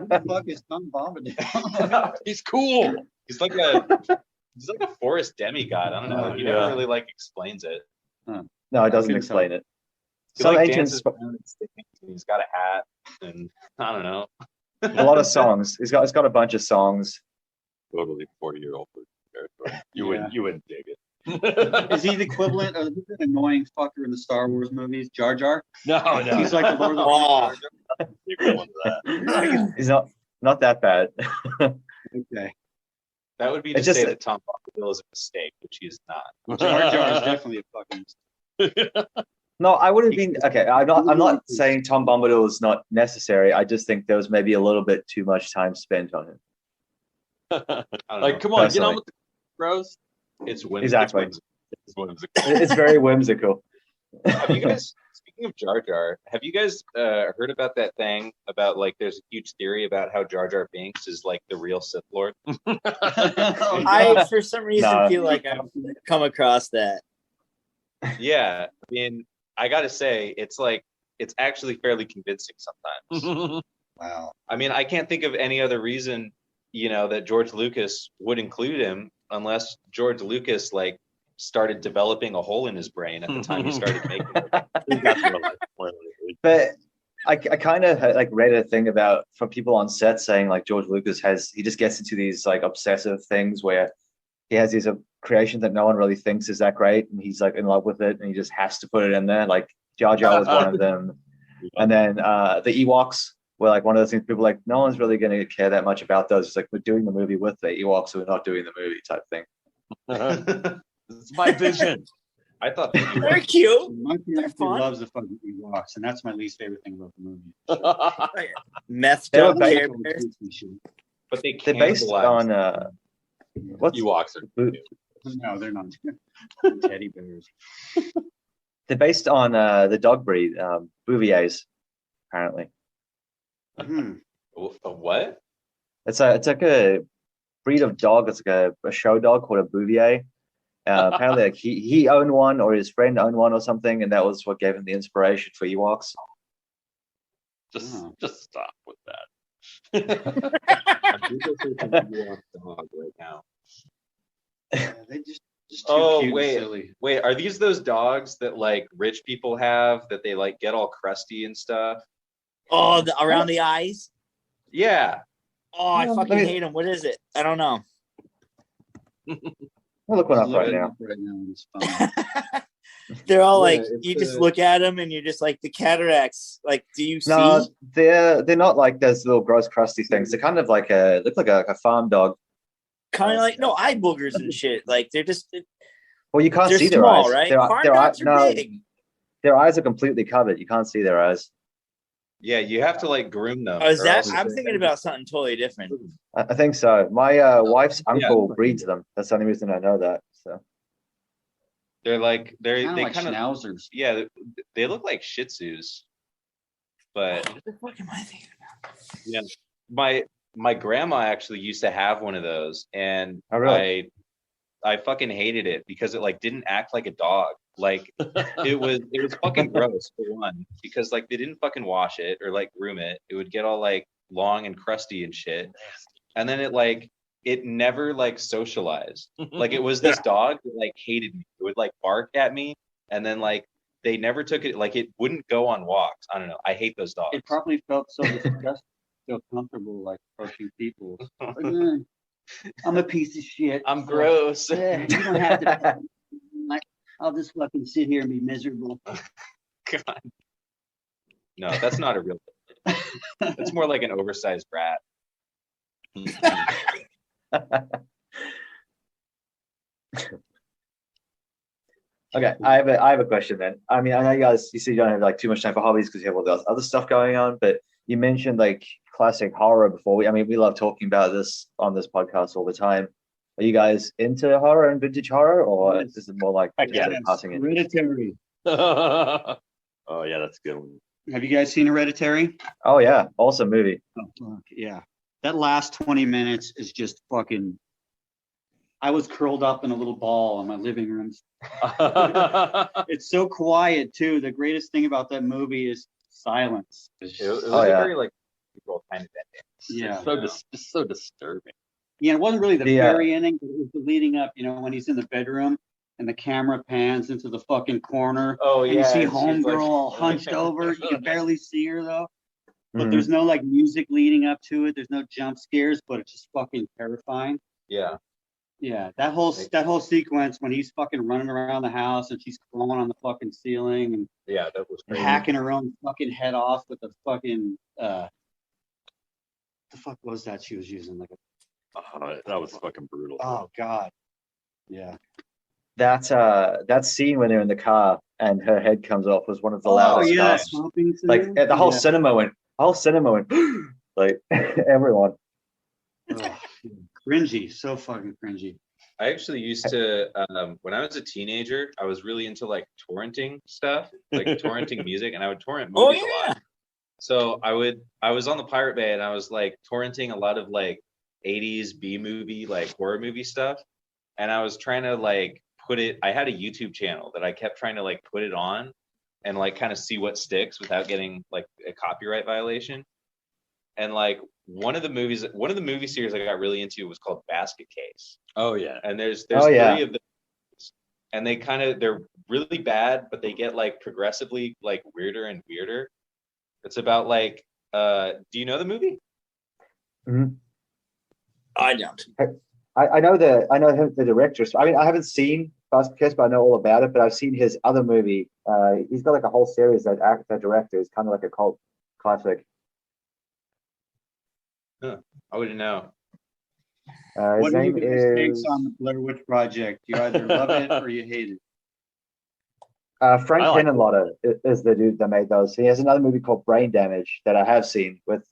the fuck is Tom Bombadil? He's cool. He's like a forest demigod. I don't know. He never Yeah. really like explains it. No, it doesn't Good explain it. He Some like ancient, dances around and sings, and he's got a hat, and I don't know. a lot of songs. It's got a bunch of songs. Totally 40-year-old territory. You Yeah. wouldn't dig it. Is he the equivalent of the annoying fucker in the Star Wars movies, Jar Jar? No, He's like the Lord of the Oh. Rings Jar Equivalent to that. He's not that bad. Jar. Okay. That would be to It's just say that- that Tom Bombadil is a mistake, which he is not. Jar Jar is definitely a fucking. No, I wouldn't be okay. I'm not saying Tom Bombadil is not necessary. I just think there was maybe a little bit too much time spent on him. I don't Like, know. come on, get Personally. on with the bros. It's whimsical. Exactly. It's whimsical. It's very whimsical. Have you guys, speaking of Jar Jar, have you guys heard about that thing about like there's a huge theory about how Jar Jar Binks is like the real Sith Lord? I for some reason No. feel like I've come across that. Yeah, I mean, I gotta say, it's like it's actually fairly convincing sometimes. Wow. I mean, I can't think of any other reason, that George Lucas would include him unless George Lucas like started developing a hole in his brain at the time he started making it. But I kind of like read a thing about from people on set saying like George Lucas he just gets into these like obsessive things where he has these creations that no one really thinks is that great, and he's like in love with it, and he just has to put it in there. Like Jar Jar was one of them, and then the Ewoks were like one of those things. People like no one's really going to care that much about those. It's like we're doing the movie with the Ewoks, so we're not doing the movie type thing. It's my vision. I thought that you They're cute. My fiance fun. loves the fucking Ewoks, and that's my least favorite thing about the movie. Messed They were up ba- Care Bears. but they They're based cannibalized. on what's Ewoks are No, they're not. Teddy bears. they're based on the dog breed Bouviers, apparently. Hmm. A what? It's like a breed of dog. It's like a show dog called a Bouvier. Apparently, like he owned one, or his friend owned one, or something, and that was what gave him the inspiration for Ewoks. just stop with that. I'm Google searching Ewok dog right now. Yeah, they just too Oh, cute wait. and silly. Wait, are these those dogs that like rich people have that they like get all crusty and stuff? Oh, around the eyes. Yeah. Oh, I Let fucking me- hate them. What is it? I don't know. I'll look one up Look right it now. up right now, and it's fun. They're all Yeah, like, it's, you just look at them and you're just like, the cataracts. Like, do you No, see? they're not like those little gross crusty things. They're kind of like look like a farm dog. Kind of like, no, eye boogers and shit. Like, they're just, Well, you can't they're see their small, eyes. right? Their, Farm their, dogs no, are big. their eyes are completely covered. You can't see their eyes. Yeah, you have to like groom them. Oh, is or that? else I'm they're- thinking about something totally different. I think so. My wife's uncle Yeah. breeds them. That's the only reason I know that. So They're like they Kind of like kind of schnauzers. yeah, they look like Shih Tzus. But What the fuck am I thinking about? yeah, my grandma actually used to have one of those, and Oh, really? I fucking hated it because it like didn't act like a dog. Like it was fucking gross for one, because like they didn't fucking wash it or like groom it. It would get all like long and crusty and shit. And then it never like socialized. Like it was this dog that like hated me. It would like bark at me, and then like they never took it, like it wouldn't go on walks. I don't know. I hate those dogs. It probably felt so disgusting, so comfortable, like approaching people. Like, I'm a piece of shit. I'm gross. Yeah, you don't have to. Like, I'll just fucking sit here and be miserable. God. No, that's not a real dog. It's more like an oversized rat. okay, I have a question then. I mean, I know you said you don't have like too much time for hobbies because you have all this other stuff going on, but you mentioned like classic horror before. We love talking about this on this podcast all the time. Are you guys into horror and vintage horror, or Yes. is it more like just guess. a passing in? Hereditary. Oh yeah, that's a good one. Have you guys seen Hereditary? Oh yeah, awesome movie. Oh, fuck, yeah. That last 20 minutes is just fucking. I was curled up in a little ball in my living room. It's so quiet too. The greatest thing about that movie is silence. It was Oh, a yeah. very like people kind of ending. Yeah. It's so disturbing. Yeah, it wasn't really the The, very ending, but it was the leading up, when he's in the bedroom and the camera pans into the fucking corner. Oh And yeah. you see and she's, homegirl like- all hunched over. You can barely see her though. But Mhm. there's no like music leading up to it. There's no jump scares, but it's just fucking terrifying. Yeah. Yeah, that whole sequence when he's fucking running around the house and she's crawling on the fucking ceiling and Yeah, that was crazy. hacking her own fucking head off with the fucking the fuck was that she was using, like a That was fucking brutal. Oh God. Yeah. That scene when they're in the car and her head comes off was one of the Oh loudest yeah. gasps. Stomping Like scene? the whole Yeah. cinema went. Like everyone. Oh, cringy. So fucking cringy. I actually used to, when I was a teenager, I was really into like torrenting stuff, like torrenting music, and I would torrent Oh movies a yeah. lot. So I was on the Pirate Bay, and I was like torrenting a lot of like 80s B movie, like horror movie stuff. And I was trying to like I had a YouTube channel that I kept trying to like put it on and like kind of see what sticks without getting like a copyright violation. And like one of the movie series I got really into was called Basket Case. Oh yeah. And there's Oh, yeah. 3 of them, and they're really bad, but they get like progressively like weirder and weirder. It's about like do you know the movie? I don't. I know the director. I mean, I haven't seen Basket Case, but I know all about it. But I've seen his other movie. He's got like a whole series that director is kind of like a cult classic. I wouldn't know. His What are you name guys' takes is on the Blair Witch Project? You either love it or you hate it. Frank I like Henenlotter is the dude that made those. He has another movie called Brain Damage that I have seen with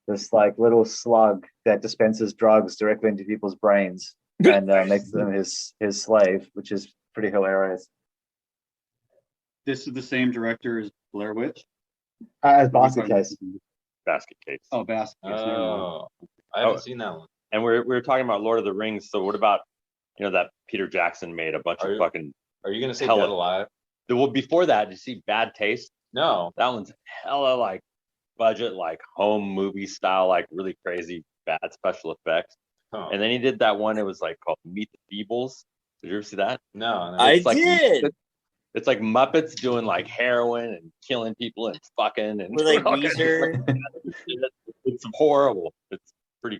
this like little slug that dispenses drugs directly into people's brains and makes them his slave, which is pretty hilarious. This is the same director as Blair Witch? As Basket Case. Basket Case. Oh, Basket Case. never mind. Oh, I haven't seen that one. And we were talking about Lord of the Rings. So what about that Peter Jackson made a bunch Are of you- fucking. Are you gonna say Hell, Dead Alive? Well, before that, did you see Bad Taste? No. That one's hella like budget, like home movie style, like really crazy bad special effects. Huh. And then he did that one. It was like called Meet the Feebles. Did you ever see that? No. I It's like- did. It's like Muppets doing like heroin and killing people and fucking and With like all kinds of Weezer. It's horrible. It's pretty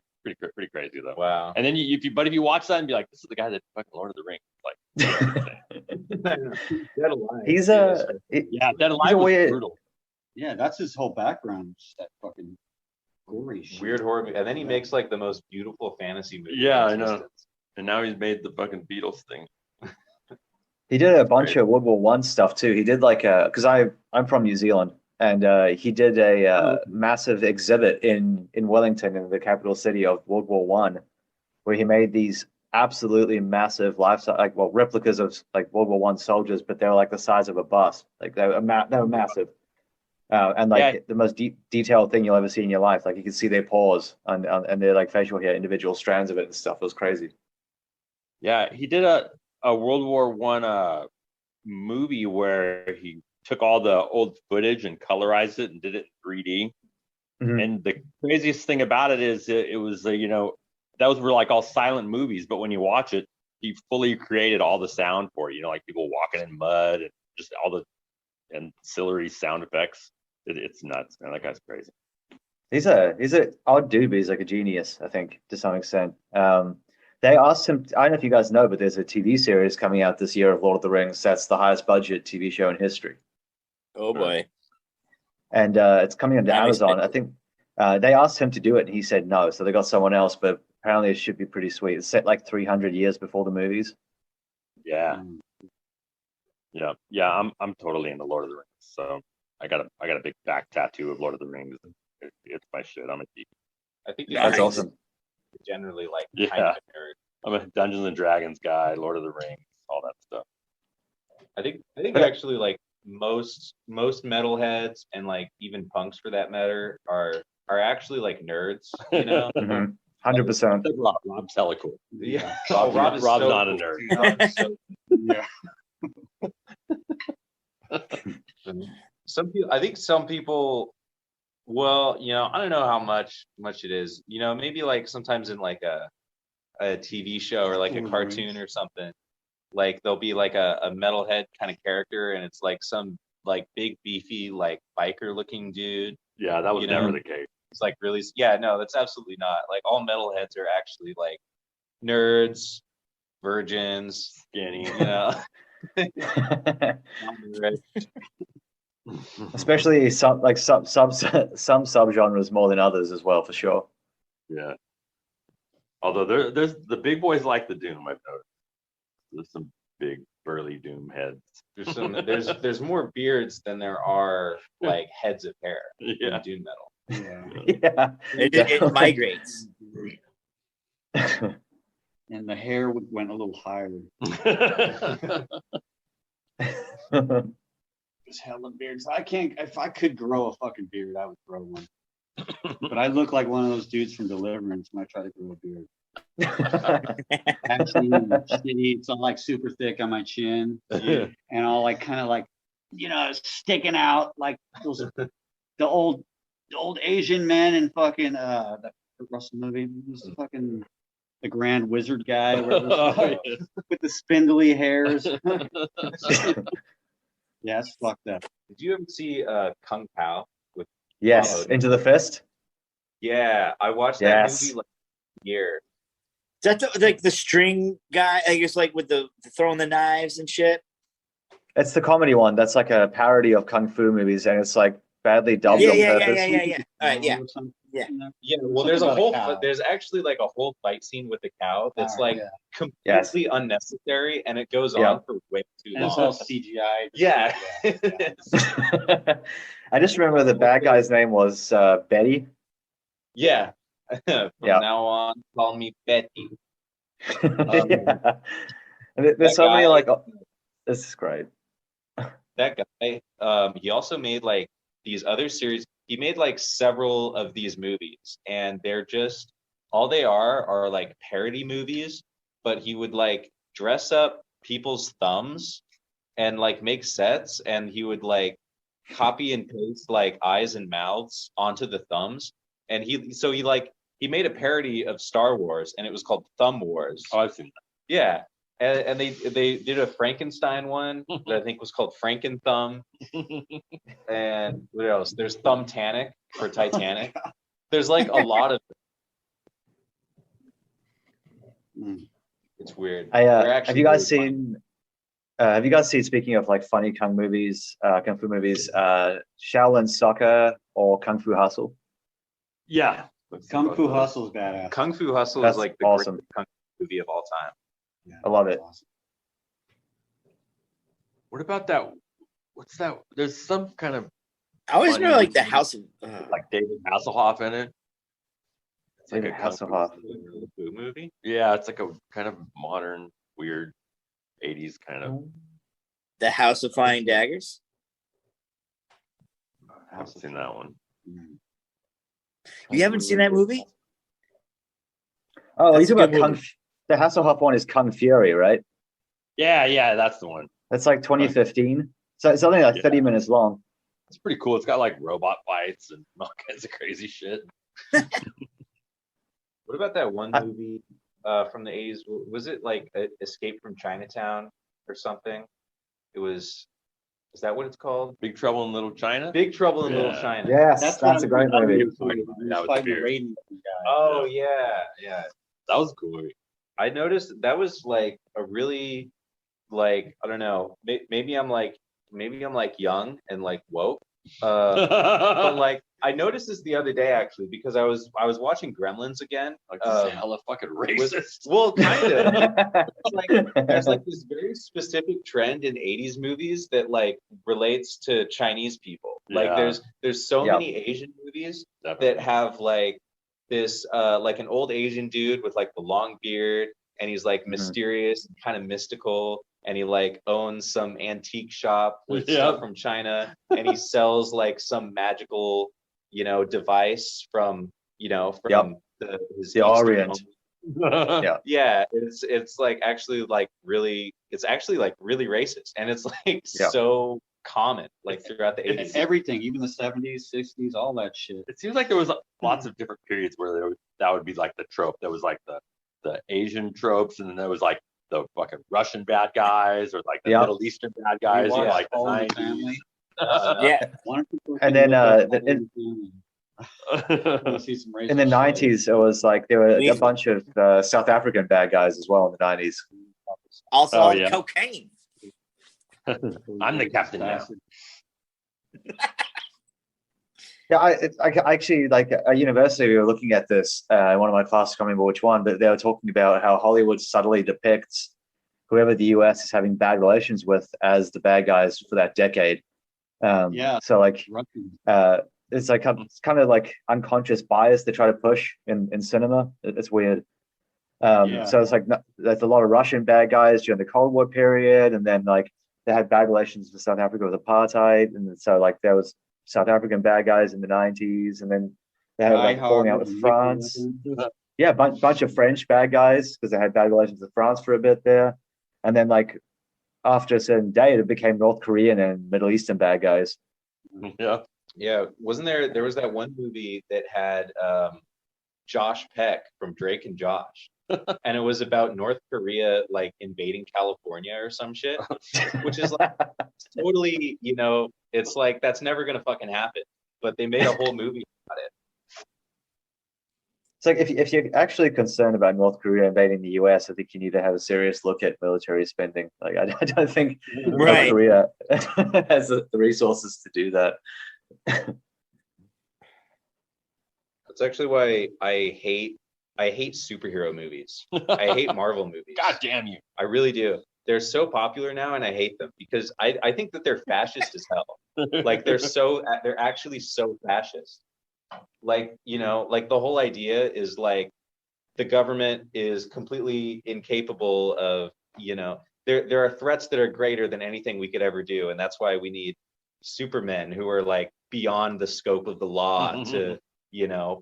crazy though. Wow. And then if you watch that and be like, this is the guy that fucking Lord of the Rings. Like, Dead Alive. He's yeah, Dead Alive was weird- brutal. Yeah, that's his whole background. Just that fucking gory shit. Weird horror movie. And then he makes like the most beautiful fantasy movie. Yeah, in I know. existence. And now he's made the fucking Beatles thing. He did a bunch of World War One stuff too. He did like because I'm from New Zealand, and he did a massive exhibit in Wellington, in the capital city of World War One, where he made these absolutely massive replicas of like World War One soldiers, but they were like the size of a bus. Like they were massive, and like Yeah. the most detailed thing you'll ever see in your life. Like you could see their paws and their like facial hair, individual strands of it and stuff. It was crazy. Yeah, he did a World War One movie where he took all the old footage and colorized it and did it in 3D. Mhm. And the craziest thing about it is it was those were like all silent movies, but when you watch it, he fully created all the sound for it. Like people walking in mud and just all the ancillary sound effects. It's nuts, man. That guy's crazy. He's a odd dude, but he's like a genius, I think, to some extent. They asked him, I don't know if you guys know, but there's a TV series coming out this year of Lord of the Rings. That's the highest budget TV show in history. Oh boy. And it's coming onto I'm Amazon. excited. I think they asked him to do it and he said no. So they got someone else, but apparently it should be pretty sweet. It's set like 300 years before the movies. Yeah, yeah. I'm totally into Lord of the Rings. So I got a big back tattoo of Lord of the Rings. It's my shit. I'm a geek. I think That's That's guys awesome. generally like Yeah. kind of a nerd. I'm a Dungeons and Dragons guy, Lord of the Rings, all that stuff. I think actually like most metalheads and like even punks for that matter are actually like nerds, you know? 100%. Rob's hella cool. Yeah. Rob is so not a cool. nerd. Rob is so Yeah. some people well, I don't know how much it is. Maybe like sometimes in like a TV show or like a cartoon or something, like there'll be like a metalhead kind of character and it's like some like big beefy like biker looking dude. Yeah, that was You never know? the case. It's like really, yeah, no, that's absolutely not. Like all metalheads are actually like nerds, virgins, Skinny. Especially some subgenres more than others as well, for sure. Yeah. Although there's the big boys like the Doom. I've noticed. There's some big burly Doom heads. There's more beards than there are like heads of hair Yeah. in doom metal. Yeah. It migrates. And the hair went a little higher. Just hella beards. I can't. If I could grow a fucking beard, I would grow one. But I look like one of those dudes from Deliverance when I try to grow a beard. Actually, shitty. It's all like super thick on my chin, and all like kind of like, sticking out like those the old Asian men in fucking that Russell movie. This is fucking the Grand Wizard guy with the spindly hairs. Yeah, it's fucked up. Did you ever see Kung Pao? Yes, Into the Fist. Yeah, I watched that movie like a year. Is that like the string guy? I guess like with the throwing the knives and shit. It's the comedy one. That's like a parody of kung fu movies, and it's like badly dubbed on purpose. Yeah. All right, yeah. Yeah, well, there's there's actually like a whole fight scene with the cow that's completely unnecessary, and it goes on for way too long. It's all CGI. Yeah. I just remember the bad guy's name was Betty. Yeah. From now on, call me Betty. Yeah. And there's so many like. This is great. That guy. He also made like these other series. He made like several of these movies, and they're just all they are like parody movies. But he would like dress up people's thumbs and like make sets, and he would like copy and paste like eyes and mouths onto the thumbs. And he made a parody of Star Wars, and it was called Thumb Wars. Oh, I've seen that. Yeah. And they did a Frankenstein one that I think was called Franken-Thumb. And what else? There's Thumbtanic for Titanic. There's like a lot of it's weird. Have you guys seen speaking of like funny kung fu movies, Shaolin Soccer or Kung Fu Hustle? Yeah. Kung Fu Hustle is badass. Kung Fu Hustle That's is like the awesome. greatest kung fu movie of all time. Yeah, I love it. awesome. What about that? What's that? There's some kind of I always funny remember like the movie, House of like David Hasselhoff in it. It's like David a kung fu Hasselhoff. Movie. Yeah, it's like a kind of modern, weird 80s kind of. the House of Flying Daggers. I haven't seen that one. You haven't seen that movie? Oh, That's you a talking good about movie. the Hasselhoff one is Kung Fury, right? Yeah, that's the one. That's like 2015. So it's only like 30 minutes long. It's pretty cool. It's got like robot fights and all kinds of crazy shit. What about that one movie from the 80s? Was it like Escape from Chinatown or something? Is that what it's called? Big Trouble in Little China? Big Trouble in Little China. Yes, that's a great movie. That was weird. Oh yeah. That was cool. I noticed that was like a really like I don't know. Maybe I'm like young and like woke. But like I noticed this the other day actually because I was watching Gremlins again. Like this is hella fucking racist. Well, kind of. There's like this very specific trend in 80s movies that like relates to Chinese people. Like Yeah. there's so many Asian movies that have like this like an old Asian dude with like the long beard and he's like mysterious and kind of mystical and he like owns some antique shop with stuff from China and he sells like some magical device from the Orient. Yeah, it's like actually like really racist and it's like so common like throughout the 80s. Everything, even the 70s, 60s, all that shit. It seems like there was lots of different periods where that would be like the trope. There was like the Asian tropes, and then there was like the fucking Russian bad guys, or like the Middle Eastern bad guys, in like the All in 90s. the Family. Yeah. And then See some in the 90s, it was like there were a bunch of South African bad guys as well in the 90s. Also Oh, on yeah. cocaine. I'm the captain now. Yeah, I actually like at university we were looking at this. One of my classes, I can't remember which one, but they were talking about how Hollywood subtly depicts whoever the US is having bad relations with as the bad guys for that decade. Yeah. So like Russian. it's like it's kind of like unconscious bias they try to push in cinema. It's weird. Yeah. So it's like there's a lot of Russian bad guys during the Cold War period, and then like they had bad relations with South Africa with apartheid, and so like there was South African bad guys in the 90s, and then they had like falling out with France. Yeah, bunch of French bad guys because they had bad relations with France for a bit there, and then like after a certain date, it became North Korean and Middle Eastern bad guys. Yeah. Yeah, wasn't there was that one movie that had Josh Peck from Drake and Josh. And it was about North Korea like invading California or some shit, which is like totally, it's like that's never gonna fucking happen. But they made a whole movie about it. It's like if you're actually concerned about North Korea invading the US, I think you need to have a serious look at military spending. Like I don't think North Korea has the resources to do that. That's actually why I hate superhero movies. I hate Marvel movies. God damn you. I really do. They're so popular now and I hate them because I think that they're fascist as hell. Like they're actually so fascist. Like, like the whole idea is like the government is completely incapable of, there are threats that are greater than anything we could ever do. And that's why we need supermen who are like beyond the scope of the law to,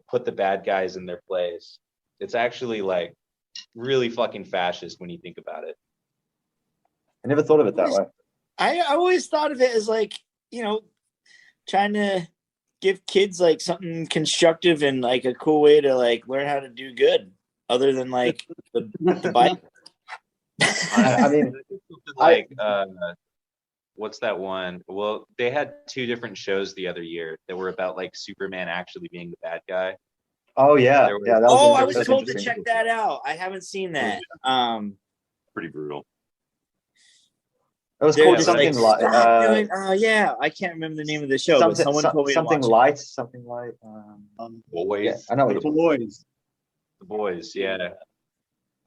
put the bad guys in their place. It's actually like really fucking fascist when you think about it. I never thought of it that way. I always thought of it as like, trying to give kids like something constructive and like a cool way to like learn how to do good other than like the Bible. I mean, like what's that one? Well, they had two different shows the other year that were about like Superman actually being the bad guy. Oh yeah, yeah. That I was was told to check that out. I haven't seen that. Pretty brutal. It was called something like. Yeah, I can't remember the name of the show, but someone told me something light. Something like. Boys. Yeah, I know what The Boys. The Boys, yeah.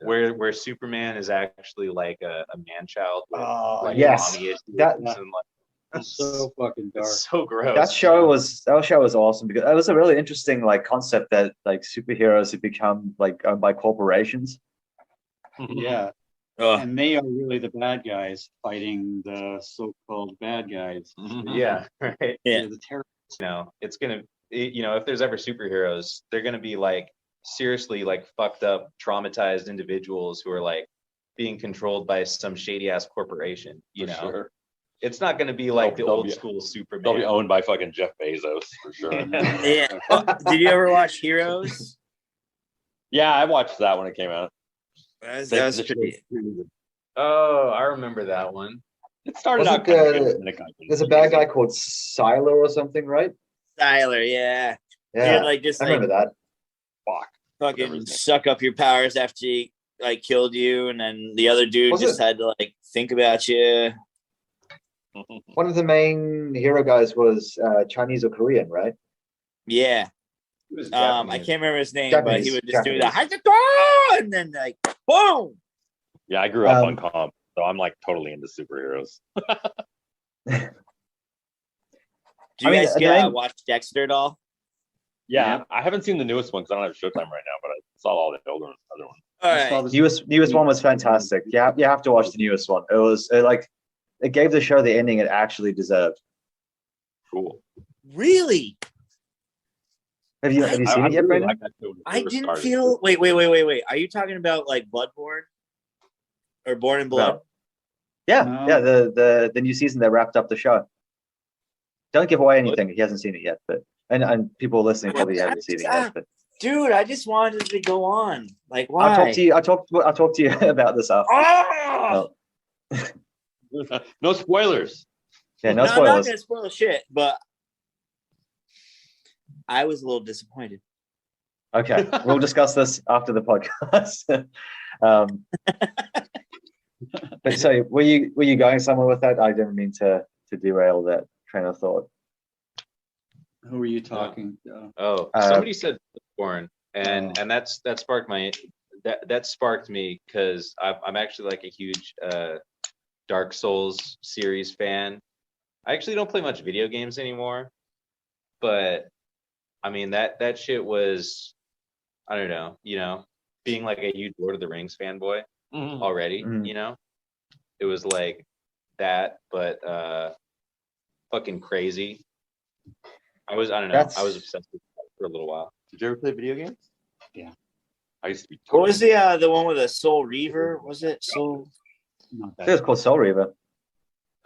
Where Superman is actually like a man child with like yes, mommy issues that and like It's so fucking dark. it's so gross. that show was awesome because it was a really interesting like concept that like superheroes have become like owned by corporations. Yeah. And they are really the bad guys fighting the so-called bad guys. Yeah, right. Yeah. They're the terrorists. It's gonna, if there's ever superheroes, they're gonna be like seriously like fucked up, traumatized individuals who are like being controlled by some shady ass corporation. Sure. It's not gonna be like the They'll old be- school Superman. They'll be owned by fucking Jeff Bezos for sure. Yeah. Did you ever watch Heroes? Yeah, I watched that when it came out. That was pretty. Oh, I remember that one. It started Wasn't out kind of the- good. And it kind of There's a bad guy called Siler or something, right? Tyler, yeah. Yeah, Dude, like just I like remember that. Fuck. fucking suck up your powers after he like killed you, and then the other dude just had to like think about you. One of the main hero guys was Chinese or Korean, right? Yeah. It was I Japanese. can't remember his name, but Japanese, he would just do Japanese. the and then like boom. Yeah, I grew up on comp, so I'm like totally into superheroes. Do you guys watch Dexter at all? Yeah, I haven't seen the newest one because I don't have Showtime right now, but I saw all the older other ones. All I saw right. this- Newest one was fantastic. Yeah, you have to watch the newest one. It gave the show the ending it actually deserved. Cool. Really? Have you seen it yet, Brandon? liked that show when it I first didn't started. feel. Wait. Are you talking about like Bloodborne or Born in Blood? Yeah, No. yeah. The new season that wrapped up the show. Don't give away anything if he hasn't seen it yet, but and people listening probably haven't seen it yet. But Dude, I just wanted to go on. Like, why? I'll talk to you. I'll talk to you about this after. Oh! No spoilers. Yeah, no I'm not spoilers. gonna spoil shit, but I was a little disappointed. Okay, we'll discuss this after the podcast. But so, were you going somewhere with that? I didn't mean to derail that train of thought. Who are you talking? Oh, somebody said Bloodborne, and that sparked that sparked me because I'm actually like a huge Dark Souls series fan. I actually don't play much video games anymore, but I mean that shit was, I don't know, being like a huge Lord of the Rings fanboy already, it was like that, but fucking crazy. I was obsessed with that for a little while. Did you ever play video games? Yeah. I used to be. What was the one with a Soul Reaver? Was it Soul? Not I think it's called Soul Reaver.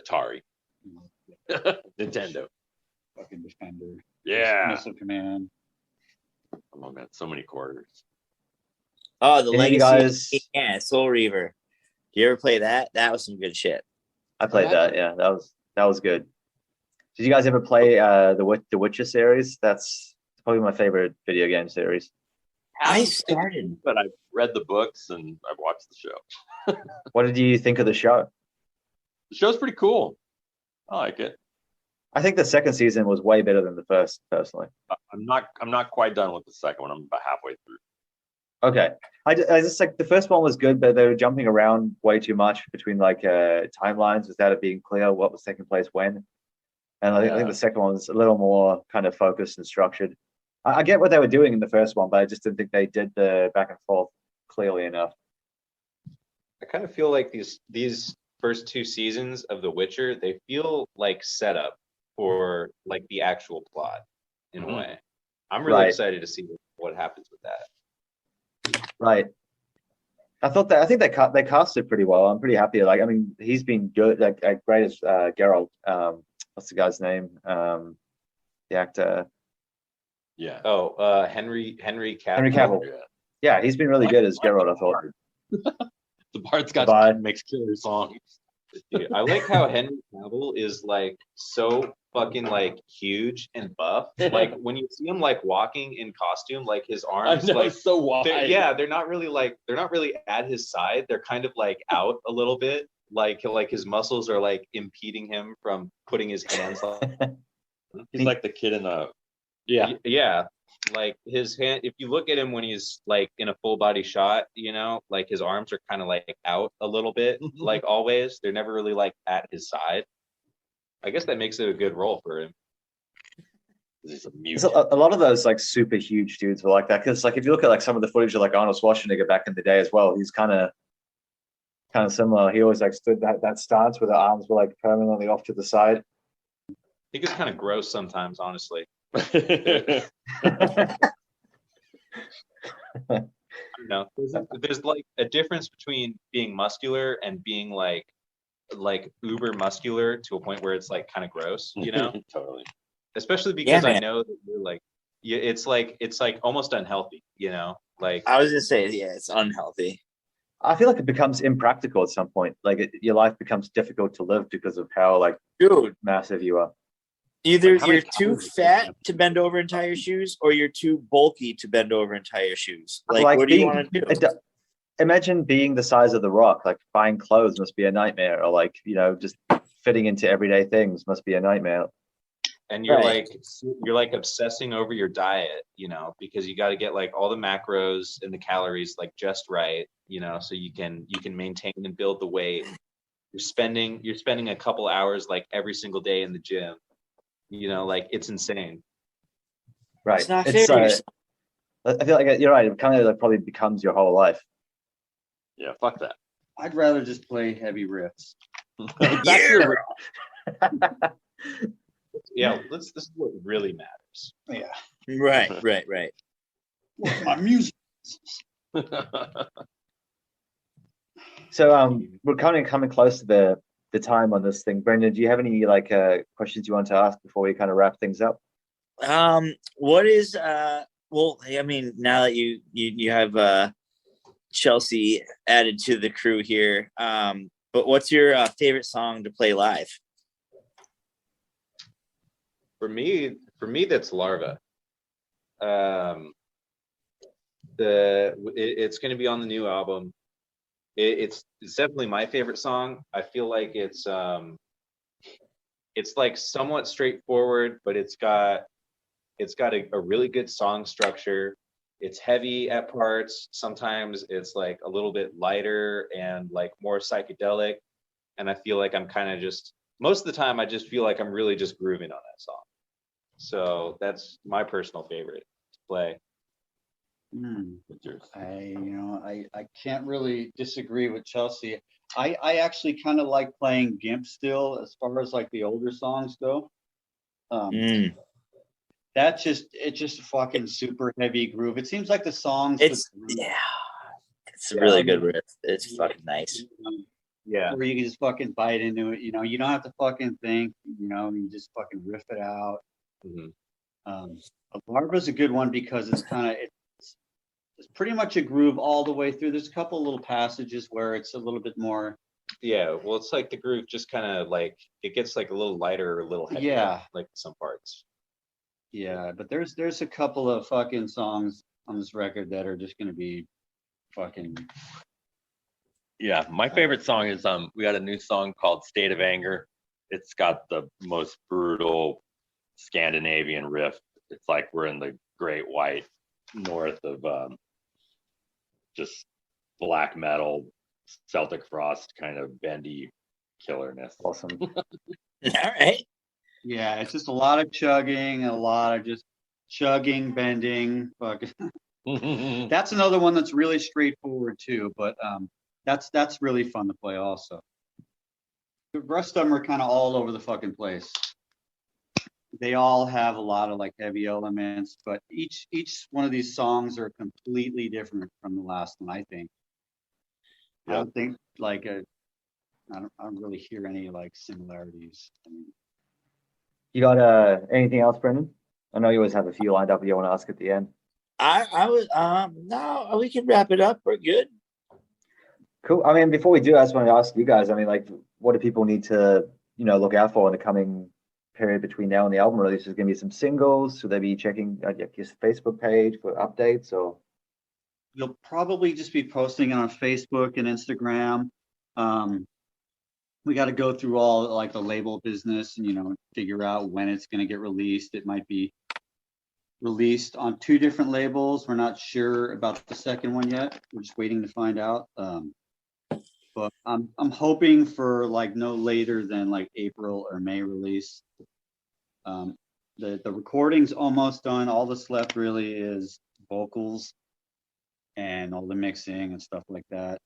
Atari. Nintendo. fucking Defender. Yeah. Missile Command. Oh man, so many quarters. Oh, the Any Legacy. guys? Yeah, Soul Reaver. You ever play that? That was some good shit. I played that. Yeah, that was good. Did you guys ever play the Witcher series? That's probably my favorite video game series. I started, but I've read the books and I've watched the show. What did you think of the show? The show's pretty cool. I like it. I think the second season was way better than the first, personally. I'm not quite done with the second one. I'm about halfway through. Okay. I just like the first one was good, but they were jumping around way too much between like timelines without it being clear what was taking place when. And I think the second one was a little more kind of focused and structured. I get what they were doing in the first one, but I just didn't think they did the back and forth clearly enough. I kind of feel like these first two seasons of The Witcher, they feel like setup for like the actual plot in a way. I'm really excited to see what happens with that. Right. I think they cast it pretty well. I'm pretty happy. Like, I mean, he's been good, like great as Geralt. What's the guy's name? The actor. Yeah. Oh, Henry Cavill. Henry Cavill. Yeah, he's been really good as Geralt, I thought. The Bard's got makes killer songs. Dude, I like how Henry Cavill is like so fucking like huge and buff. Like when you see him like walking in costume, like his arms like so wide. They're not really at his side. They're kind of like out a little bit. Like his muscles are like impeding him from putting his hands on. He's like the kid in the Yeah. Like his hand, if you look at him when he's like in a full body shot, like his arms are kind of like out a little bit, like always. They're never really like at his side. I guess that makes it a good role for him. A lot of those like super huge dudes were like that, because like if you look at like some of the footage of like Arnold Schwarzenegger back in the day as well, he's kind of similar. He always like stood that stance where the arms were like permanently off to the side. I think it's kind of gross sometimes, honestly. No, there's like a difference between being muscular and being like uber muscular to a point where it's like kind of gross, Totally. Especially because I know that you're like, it's like almost unhealthy, like I was gonna say, yeah, it's unhealthy. I feel like it becomes impractical at some point. Like your life becomes difficult to live because of how like massive you are. Either you're too fat to bend over and tie your shoes, or you're too bulky to bend over and tie your shoes. Like what do you want to do? Imagine being the size of the Rock. Like buying clothes must be a nightmare, or like just fitting into everyday things must be a nightmare. And you're like obsessing over your diet, because you got to get like all the macros and the calories like just right, so you can maintain and build the weight. You're spending a couple hours like every single day in the gym. Like it's insane. Right. It's not fair. I feel like you're right. It kind of like probably becomes your whole life. Yeah, fuck that. I'd rather just play heavy riffs. Yeah, this is what really matters. Yeah. Right. Well, my music. So we're kind of coming close to the time on this thing. Brendan, do you have any like questions you want to ask before we kind of wrap things up? What is well, I mean, now that you have Chelsea added to the crew here, but what's your favorite song to play live? For me, that's Larva. It's going to be on the new album. It's definitely my favorite song. I feel like it's like somewhat straightforward, but it's got it's got a really good song structure. It's heavy at parts. Sometimes it's like a little bit lighter and like more psychedelic. And I feel like I'm kind of just, most of the time, I just feel like I'm really just grooving on that song. So that's my personal favorite to play. I can't really disagree with Chelsea. I actually kind of like playing GIMP still, as far as like the older songs go. It's just a fucking super heavy groove. It seems like the songs. It's a really good riff. It's fucking nice. Yeah. Where you can just fucking bite into it. You know, you don't have to fucking think. You know, you just fucking riff it out. Barbara's a good one because it's kind of it's pretty much a groove all the way through. There's a couple little passages where it's a little bit more. Yeah, well, it's like the groove just kind of like it gets like a little lighter, a little heavier, Yeah, like some parts. Yeah, but there's a couple of fucking songs on this record that are just gonna be fucking. Yeah, my favorite song is we got a new song called State of Anger. It's got the most brutal Scandinavian riff. It's like we're in the Great White North of just black metal, Celtic Frost kind of bendy killerness. Awesome. All right. Yeah, it's just a lot of chugging, a lot of just chugging, bending. Fucking. That's another one that's really straightforward too, but that's really fun to play also. The rest of them are kind of all over the fucking place. They all have a lot of like heavy elements, but each one of these songs are completely different from the last one, I think. I don't think like I don't really hear any like similarities. I mean, You got anything else, Brendan? I know you always have a few lined up you want to ask at the end. I was no, we can wrap it up. We're good. Cool. I mean, before we do, I just wanted to ask you guys, I mean, like, what do people need to, look out for in the coming period between now and the album release? Is going to be some singles? Should they be checking your Facebook page for updates, or? you'll probably just be posting it on Facebook and Instagram. We got to go through all like the label business and figure out when it's going to get released. It might be released on 2 different labels. We're not sure about the second one yet. We're just waiting to find out. But I'm hoping for like no later than like April or May release. The recording's almost done. All that's left really is vocals and all the mixing and stuff like that.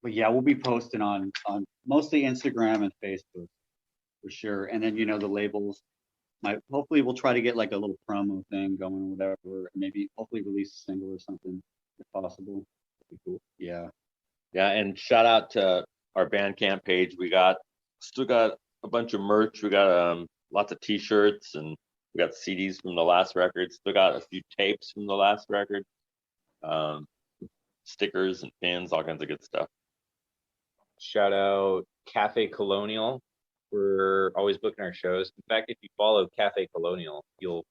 But yeah, we'll be posting on mostly Instagram and Facebook for sure. And then the labels hopefully we'll try to get like a little promo thing going or whatever. Maybe hopefully release a single or something if possible. That'd be cool. Yeah. Yeah, and shout out to our Bandcamp page. We still got a bunch of merch. We got lots of T-shirts, and we got CDs from the last record. Still got a few tapes from the last record. Stickers and pins, all kinds of good stuff. Shout out Cafe Colonial. We're always booking our shows. In fact, if you follow Cafe Colonial, you'll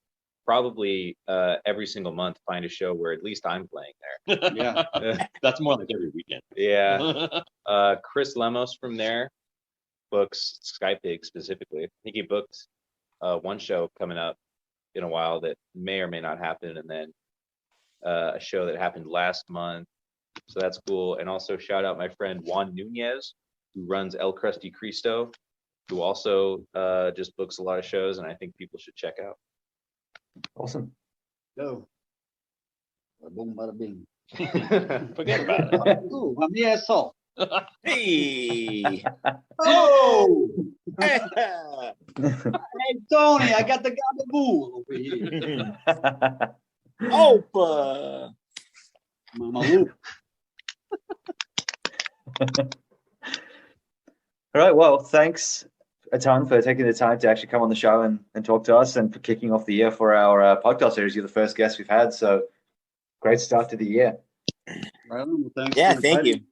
probably every single month find a show where at least I'm playing there. Yeah. That's more like every weekend. Yeah. Chris Lemos from there books Skypig specifically. I think he booked one show coming up in a while that may or may not happen, and then a show that happened last month. So that's cool. And also shout out my friend Juan Nunez, who runs El Crusty Cristo, who also just books a lot of shows, and I think people should check out. Awesome. Go. Boom, bada bing. Forget about it. Ooh, I'm the asshole. Hey. Oh, Hey. hey Tony, I got the gabagoo over here. Opa. Mama Luke. All right. Well, thanks a ton for taking the time to actually come on the show and talk to us, and for kicking off the year for our podcast series. You're the first guest we've had, so great start to the year. Right on. Well, thanks. Yeah, for thank inviting you. me.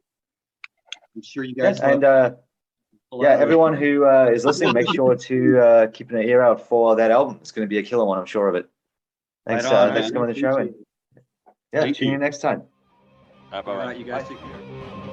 I'm sure you guys. And everyone who is listening, make sure to keep an ear out for that album. It's going to be a killer one, I'm sure of it. Thanks, Right on, thanks for man. coming on the show. And Thank tune in next time. Bye-bye. All right, you guys take care.